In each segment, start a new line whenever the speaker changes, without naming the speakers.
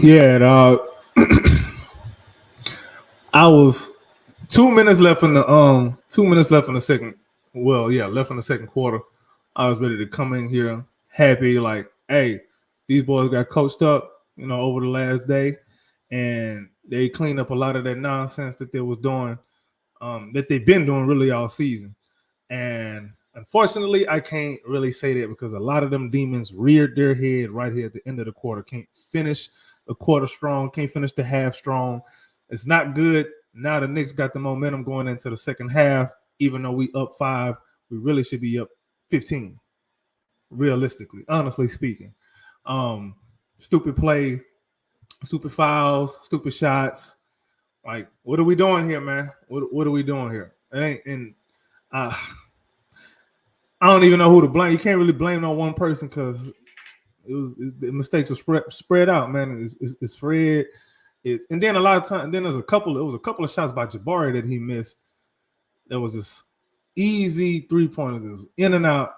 Yeah, dog. I was 2 minutes left in the 2 minutes left in the second. Well, yeah, left in the second quarter. I was ready to come in here happy, like, hey, these boys got coached up, over the last day, and they cleaned up a lot of that nonsense that they was doing, that they've been doing really all season. And unfortunately, I can't really say that because a lot of them demons reared their head right here at the end of the quarter. Can't finish the quarter strong, can't finish the half strong. It's not good. Now the Knicks got the momentum going into the second half. Even though we up 5, we really should be up 15, realistically, honestly speaking. Um, Stupid play, stupid fouls, stupid shots. Like, what are we doing here, man? What are we doing here? It ain't, and uh, I don't even know who to blame. You can't really blame no one person because the mistakes were spread out, man. It's Fred. And then a lot of time. Then it was a couple of shots by Jabari that he missed. That was just easy 3-pointers, in and out.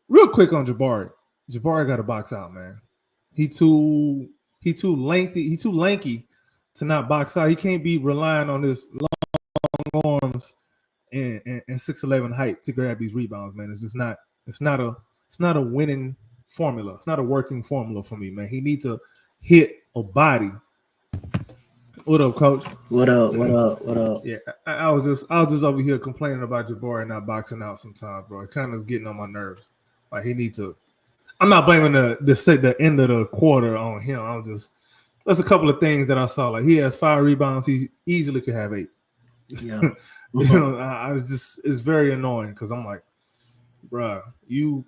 Real quick on Jabari. Jabari got to box out, man. He too lengthy. He too lanky to not box out. He can't be relying on his long arms and 6'11" height to grab these rebounds, man. It's just not. It's not a winning formula. It's not a working formula for me, man. He needs to hit a body. What up, Coach?
What up?
Yeah, I was just over here complaining about Jabari not boxing out sometimes, bro. It kind of is getting on my nerves. Like, he needs to. I'm not blaming the end of the quarter on him. There's a couple of things that I saw. Like, he has 5 rebounds. He easily could have 8.
Yeah.
I was just, it's very annoying because I'm like, bruh, you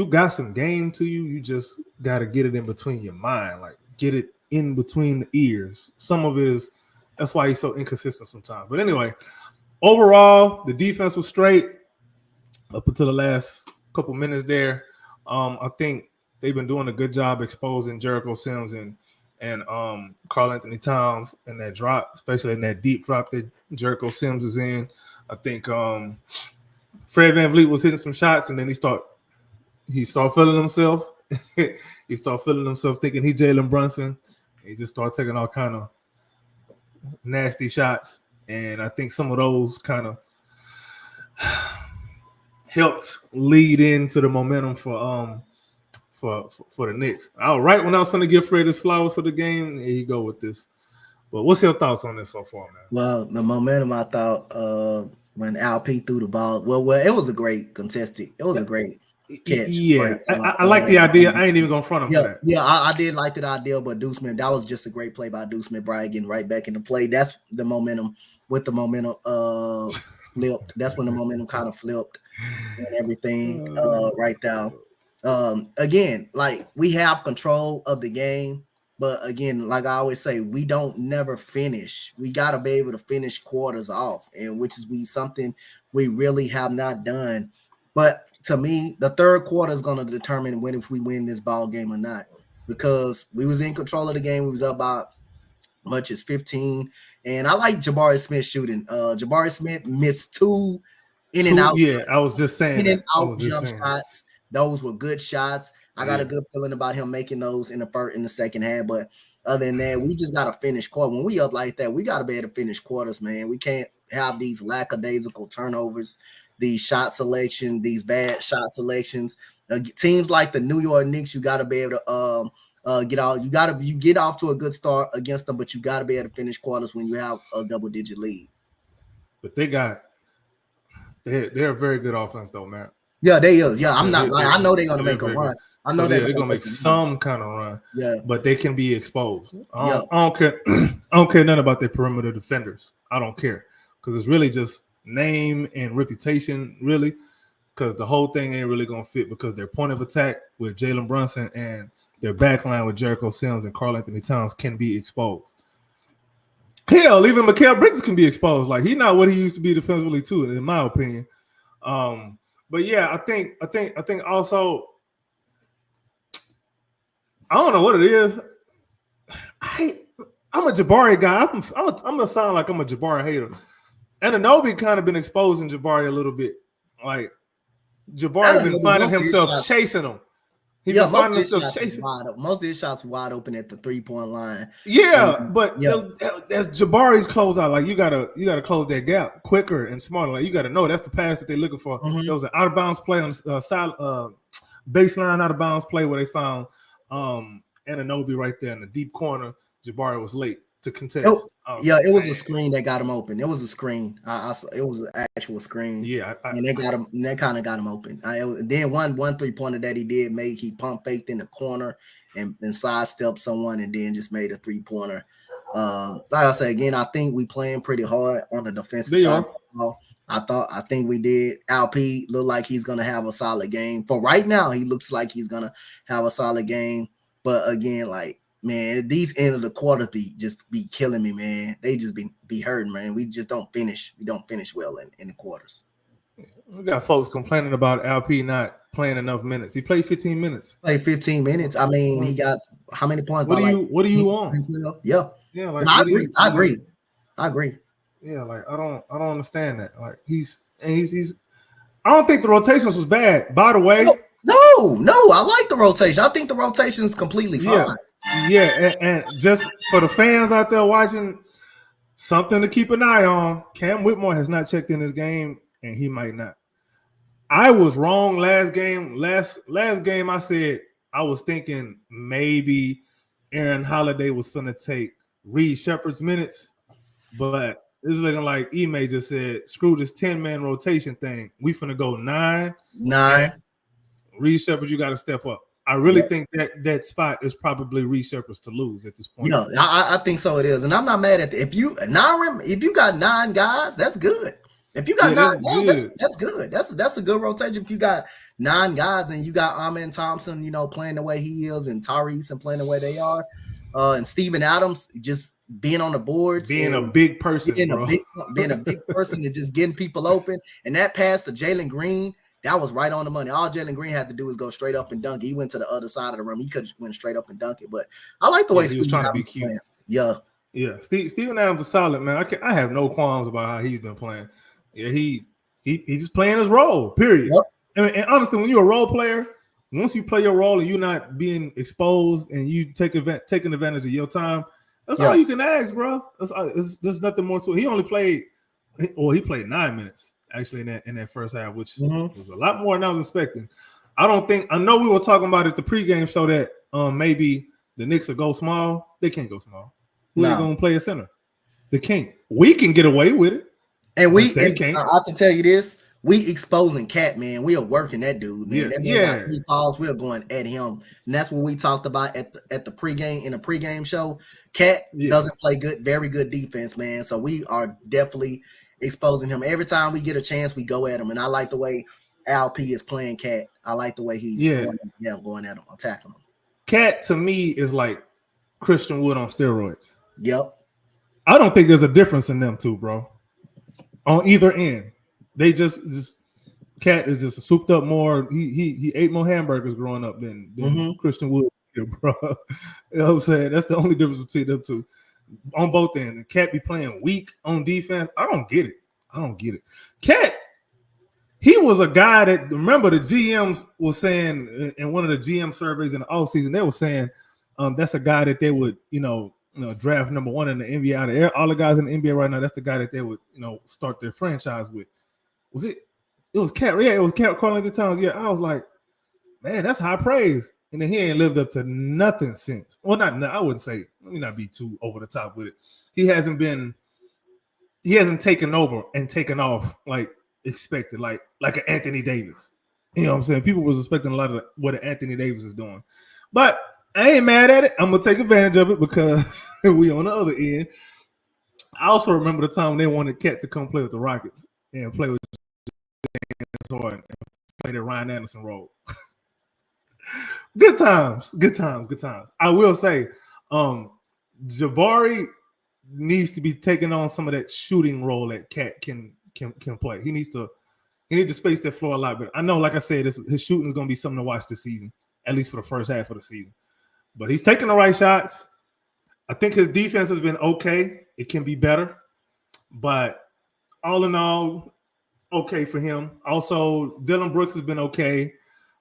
got some game to you. You just got to get it in between your mind. Like, get it in between the ears. Some of it is, that's why he's so inconsistent sometimes. But anyway, overall, the defense was straight up until the last couple minutes there. I think they've been doing a good job exposing Jericho Sims and Karl Anthony Towns in that drop, especially in that deep drop that Jericho Sims is in. I think Fred VanVleet was hitting some shots, and then he started feeling himself. He started feeling himself thinking he Jalen Brunson. He just started taking all kind of nasty shots, and I think some of those kind of helped lead into the momentum for the Knicks. All right, when I was going to give Fred his flowers for the game, here you go with this. But what's your thoughts on this so far, man?
Well, the momentum, I thought when Al P threw the ball, well, it was a great contested. It was a great catch.
Yeah, I like the idea. I ain't even going to front him for that.
Yeah, I did like that idea, but Deuce Smith, that was just a great play by Deuce Smith. Brian getting right back into play. That's the momentum. With the momentum flipped. That's when the momentum kind of flipped and everything right there. Again, like, we have control of the game, but again, like I always say, we don't never finish. We got to be able to finish quarters off, and which is something we really have not done. But to me, the third quarter is going to determine if we win this ball game or not, because we was in control of the game. We was up by much as 15, and I like Jabari Smith shooting. Jabari Smith missed 2 in and out.
Yeah, I was just saying
in and out jump shots. Those were good shots. I got a good feeling about him making those in the second half. But other than that, we just got to finish quarter. When we up like that, we got to be able to finish quarters, man. We can't have these lackadaisical turnovers, these shot selection, these bad shot selections. Teams like the New York Knicks, you got to be able to get out. You get off to a good start against them, but you got to be able to finish quarters when you have a double-digit lead.
But they're a very good offense, though, man.
Yeah, they is. Yeah, I'm not. I know they're gonna make a run. I know
they're gonna make some kind of run.
Yeah,
but they can be exposed. I don't care. I don't care nothing about their perimeter defenders. I don't care, because it's really just name and reputation, really. Because the whole thing ain't really gonna fit, because their point of attack with Jalen Brunson and their backline with Jericho Sims and Karl Anthony Towns can be exposed. Hell, even Mikal Bridges can be exposed. Like, he's not what he used to be defensively too, in my opinion. But yeah, I think also, I don't know what it is. I'm a Jabari guy. I'm gonna sound like I'm a Jabari hater. Anunoby kind of been exposing Jabari a little bit. Like, Jabari been finding himself chasing him. He's
Yeah,
been finding himself chasing.
Most of his shots wide open at the 3-point line.
Yeah, but that's Jabari's closeout. Like you gotta close that gap quicker and smarter. Like you gotta know that's the pass that they're looking for. There was an out of bounds play on the side baseline out of bounds play where they found Anunoby right there in the deep corner. Jabari was late to contest.
It was a screen that got him open. It was a screen. It was an actual screen.
Yeah,
and they got him. That kind of got him open. Then one 3-pointer that he did make, he pump faked in the corner and sidestepped someone, and then just made a 3-pointer. Like I said again, I think we playing pretty hard on the defensive side. I think we did. Alp look like he's gonna have a solid game. For right now, he looks like he's gonna have a solid game. But again, like, man, these end of the quarter be killing me, man. They just be hurting, man. We just don't finish. We don't finish well in the quarters.
We got folks complaining about Alp not playing enough minutes. He played 15 minutes.
Played 15 minutes. I mean, he got how many points?
What do you want?
Yeah.
Like,
I agree.
Yeah, like I don't understand that. Like he's I don't think the rotations was bad. By the way,
no, I like the rotation. I think the rotation is completely fine.
Yeah, and just for the fans out there watching, something to keep an eye on. Cam Whitmore has not checked in this game, and he might not. I was wrong last game. Last game, I said I was thinking maybe Aaron Holiday was going to take Reed Shepherd's minutes, but it's looking like Ime just said, screw this 10-man rotation thing. We finna go 9. Reed Shepherd, you got to step up. I really think that spot is probably Reed Shepherd's to lose at this point.
Yeah, I think so it is. And I'm not mad at if you got 9 guys, that's good. If you got 9 guys, that's good. That's a good rotation. If you got 9 guys and you got Amen Thompson, playing the way he is, and Tyrese and playing the way they are, and Steven Adams just being on the boards,
being a big person,
being a big person and just getting people open. And that pass to Jalen Green, that was right on the money. All Jalen Green had to do was go straight up and dunk it. He went to the other side of the room. He could have went straight up and dunk it. But I like the way
he was trying to be cute.
Playing.
Yeah. Steven Adams is solid, man. I have no qualms about how he's been playing. Yeah, he just playing his role. Period. Yep. And honestly, when you're a role player, once you play your role and you're not being exposed and you taking advantage of your time, that's all you can ask, bro. There's nothing more to it. He played 9 minutes actually in that first half, which was a lot more than I was expecting. I know we were talking about it at the pregame show that maybe the Knicks will go small. They can't go small. We're going to play a center. They can't. We can get away with it.
And I can tell you this. We exposing Cat, man. We are working that dude, man. That 3 fouls, we are going at him. And that's what we talked about at the pregame, in the pregame show. Cat doesn't play very good defense, man. So we are definitely exposing him. Every time we get a chance, we go at him. And I like the way Alp is playing Cat. I like the way he's going at him, attacking him.
Cat, to me, is like Christian Wood on steroids.
Yep.
I don't think there's a difference in them two, bro. On either end. They just Cat is just souped up more. He ate more hamburgers growing up than Christian Wood, bro. You know what I'm saying? That's the only difference between them two. On both ends. Cat be playing weak on defense. I don't get it. Cat, he was a guy that, remember, the GMs was saying in one of the GM surveys in the offseason, they were saying that's a guy that they would, draft number 1 in the NBA. Out of all the guys in the NBA right now, that's the guy that they would, start their franchise with. Was it? It was Cat. Yeah, it was Cat Carlton Towns. Yeah, I was like, man, that's high praise. And then he ain't lived up to nothing since. Well, I wouldn't say. Let me not be too over the top with it. He hasn't taken over and taken off like expected, like an Anthony Davis. You know what I'm saying? People was expecting a lot of what Anthony Davis is doing. But I ain't mad at it. I'm going to take advantage of it because we on the other end. I also remember the time when they wanted Cat to come play with the Rockets and play with James Harden and play the Ryan Anderson role. Good times. I will say, Jabari needs to be taking on some of that shooting role that Cat can play. He needs to space that floor a lot better. I know, like I said, his shooting is going to be something to watch this season, at least for the first half of the season. But he's taking the right shots. I think his defense has been okay. It can be better. But all in all, okay for him. Also, Dylan Brooks has been okay.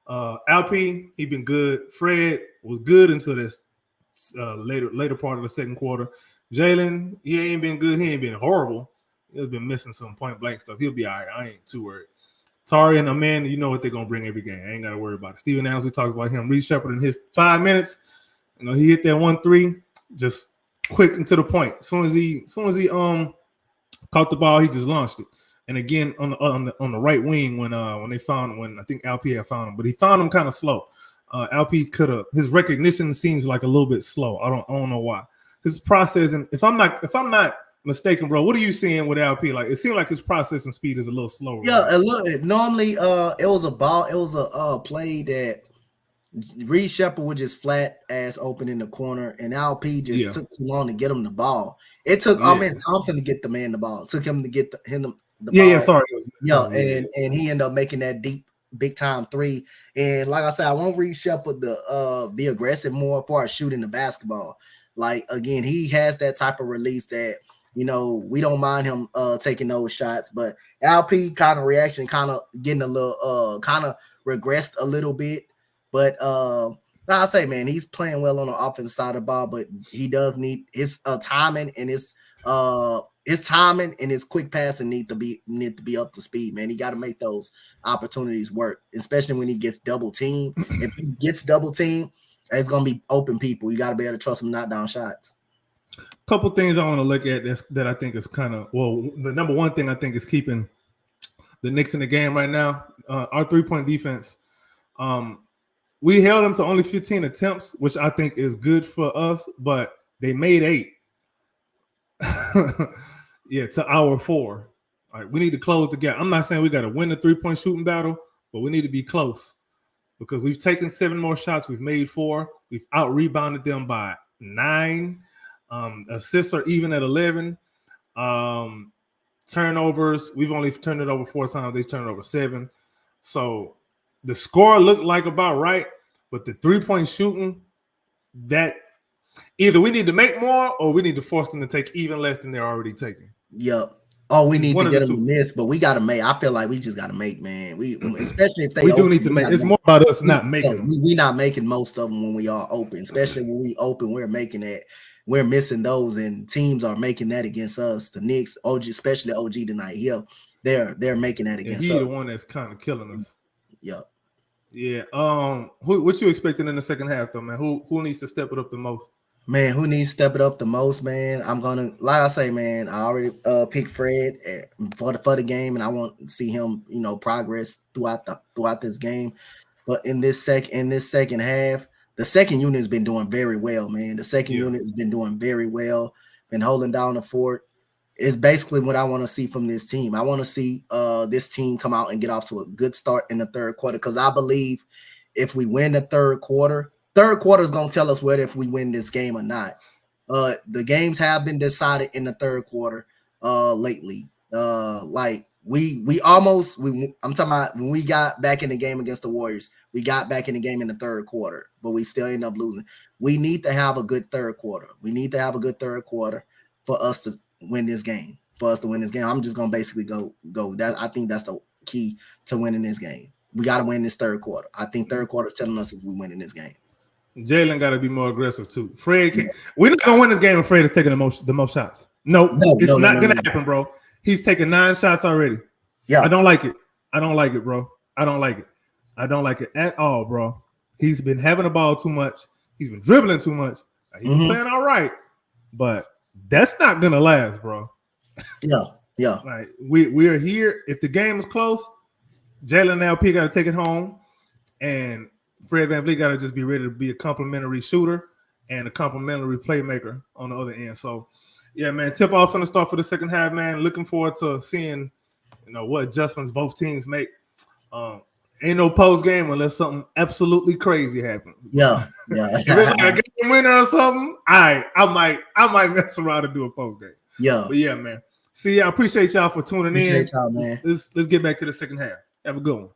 Alp, he been good. Fred was good until this later part of the second quarter. Jalen, he ain't been good. He ain't been horrible. He's been missing some point blank stuff. He'll be all right. I ain't too worried. Tari and Aman, you know what they're gonna bring every game. I ain't gotta worry about it. Steven Adams, we talked about him. Reed Shepard in his 5 minutes. You know, he hit that 1-3, just quick and to the point. As soon as he caught the ball, he just launched it. And again, on the right wing, when I think Alp had found him, but he found him kind of slow. Alp could have, his recognition seems like a little bit slow. I don't know why. His processing, if I'm not mistaken, bro, what are you seeing with Alp? Like, it seemed like his processing speed is a little slower.
Yeah, right? A little. Normally, it was a play that Reed Shepard was just flat ass open in the corner, and Alp just took too long to get him the ball. It took Thompson to get the man the ball. It took him to get the ball.
Yeah, sorry.
And he ended up making that deep, big time 3. And like I said, I want Reed Shepard to be aggressive more for shooting the basketball. Like, again, he has that type of release that, you know, we don't mind him taking those shots, but Alp kind of reaction kind of getting a little kind of regressed a little bit. But I say, man, he's playing well on the offensive side of the ball, but he does need his timing and his quick passing need to be up to speed, man. He got to make those opportunities work, especially when he gets double teamed. If he gets double teamed, it's gonna be open people. You got to be able to trust him not down shots.
Couple things I want to look at that I think is kind of, well, the number one thing I think is keeping the Knicks in the game right now. Our 3-point defense. We held them to only 15 attempts, which I think is good for us, but they made 8. To our 4. All right, we need to close the gap. I'm not saying we got to win the 3-point shooting battle, but we need to be close because we've taken 7 more shots. We've made 4. We've out-rebounded them by 9. Assists are even at 11. Turnovers, we've only turned it over 4 times. They've turned it over 7. So the score looked like about right, but the 3-point shooting, that either we need to make more or we need to force them to take even less than they're already taking.
Yep. Oh, we need to get them to miss, but we got to make. I feel like we just got to make, man. We especially if they
we do need to make. It's more about us not making.
We not making most of them when we are open. Especially when we open, we're making it. We're missing those, and teams are making that against us. The Knicks, OG, especially OG tonight. Yeah, they're making that against us.
He's the one that's kind of killing us.
Yep.
Yeah. What you expecting in the second half, though, man? Who needs to step it up the most?
Man, who needs to step it up the most, man? I'm gonna, like I say, man, I already picked Fred for the game, and I want to see him, you know, progress throughout this game. But in this second half, the second unit has been doing very well, man. The second unit has been doing very well, been holding down the fort. It's basically what I want to see from this team. I want to see this team come out and get off to a good start in the third quarter, because I believe if we win the third quarter is going to tell us whether if we win this game or not. The games have been decided in the third quarter lately. Like I'm talking about when we got back in the game against the Warriors, we got back in the game in the third quarter, but we still end up losing. We need to have a good third quarter. We need to have a good third quarter for us to win this game. I'm just going to basically go. I think that's the key to winning this game. We got to win this third quarter. I think third quarter is telling us if we win in this game.
Jalen got to be more aggressive too. Fred, we're not gonna win this game if Fred is taking the most shots. No, it's not gonna happen, bro. He's taking 9 shots already.
Yeah,
I don't like it, bro. I don't like it at all, bro. He's been having the ball too much. He's been dribbling too much. He's been playing all right, but that's not gonna last, bro.
Yeah.
Like we are here. If the game is close, Jalen and LP got to take it home, and Fred VanVleet got to just be ready to be a complimentary shooter and a complimentary playmaker on the other end. So, yeah, man, tip off in the start for the second half, man. Looking forward to seeing, what adjustments both teams make. Ain't no post game unless something absolutely crazy happens.
Yeah.
If it's like a game winner or something, I might mess around and do a post game.
Yeah.
But yeah, man. See, I appreciate y'all for tuning in.
Y'all, man.
Let's get back to the second half. Have a good one.